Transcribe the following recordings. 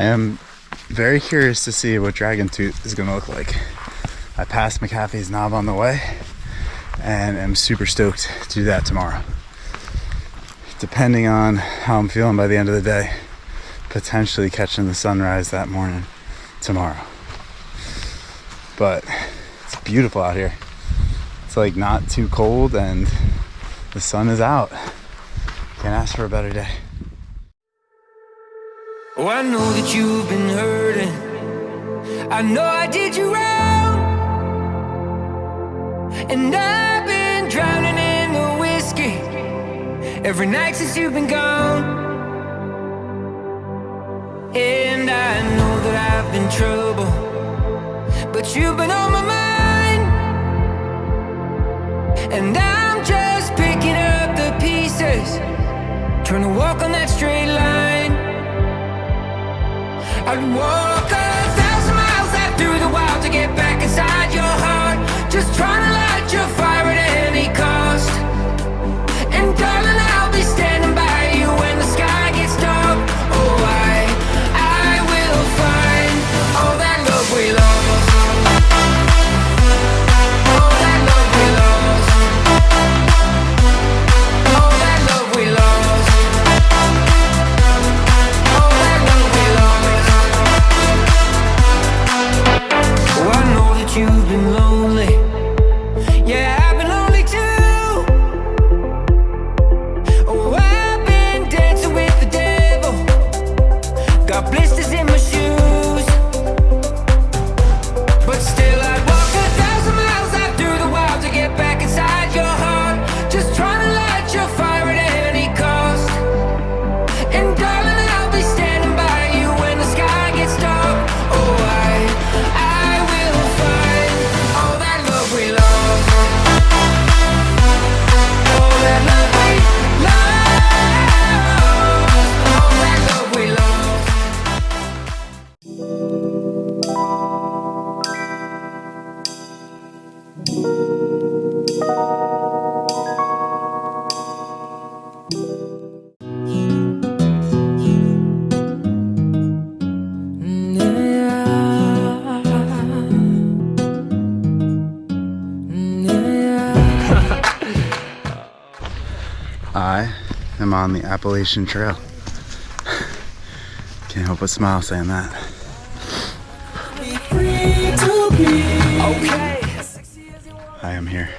I am very curious to see what Dragon Tooth is gonna look like. I passed McAfee's knob on the way and am super stoked to do that tomorrow. Depending on how I'm feeling by the end of the day, potentially catching the sunrise that morning tomorrow. But it's beautiful out here. It's like not too cold and the sun is out. Can't ask for a better day. Oh, I know that you've been hurting. I know I did you wrong, and I've been drowning in the whiskey every night since you've been gone. And I know that I've been trouble, but you've been on my mind. And I'm just picking up the pieces, trying to walk on that straight line. I'd walk 1,000 miles out through the wild to get back inside your heart, just trying to light your fire at any cost. And darling, I'll be standing by you when the sky gets dark. Oh, I will find all that love we lost, all that love we lost, all that love we lost, all that love we lost. Oh, I know that you've been lonely. Yeah, I've been lonely too. Oh, I've been dancing with the devil, got blisters in my shoes, but still I'd walk 1,000 miles out through the wild to get back inside your heart, just trying to light your fire at any cost. And darling, I'll be standing by you when the sky gets dark. Oh, I will find all that love we lost, all that love we lost, all that love we lost. I am on the Appalachian Trail. Can't help but smile saying that. I am here.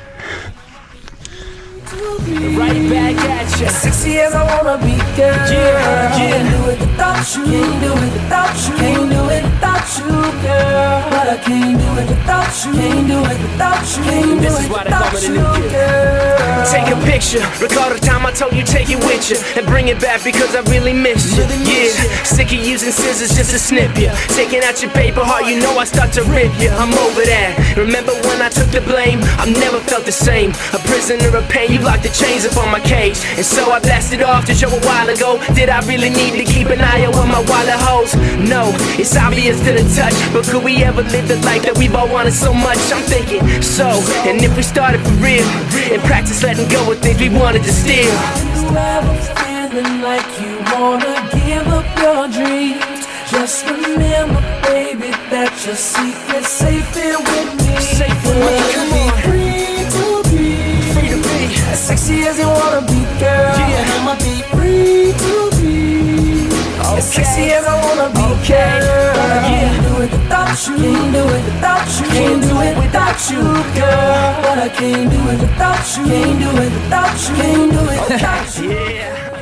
Right back at you. As sexy as I wanna be, girl. Yeah. Can't do it without you. Can't do it without you. Can't do it without you, girl. But I can't do it without you. Can't do it without you. Can't do This is it why they without call me the you, new kid. girl. Take a picture, recall the time I told you take it with you, and bring it back because I really miss you. Yeah, sick of using scissors just to snip you. Taking out your paper heart, you know I start to rip you. I'm over that. Remember when I took the blame? I've never felt the same. A prisoner of pain, you locked the chains up on my cage, and so I blasted off to show a while ago. Did I really need to keep an eye out on my wallet holes? No, it's obvious to the touch, but could we ever live the life that we've all wanted so much? I'm thinking so. And if we started for real and practice letting go of things we wanted to steal. You ever feeling like you wanna give up your dreams? Just remember, baby, that your secret's safe here with me. Safe with me, come on. Free to be. Free to be. As sexy as you wanna be, girl. Yeah. I'ma be free to be. As sexy as I wanna be, girl. Can't do it without you. Can't do it without you. Can't do it without you, girl. But I can't do it without you. Can't do it without you. Can't do it without you. Yeah.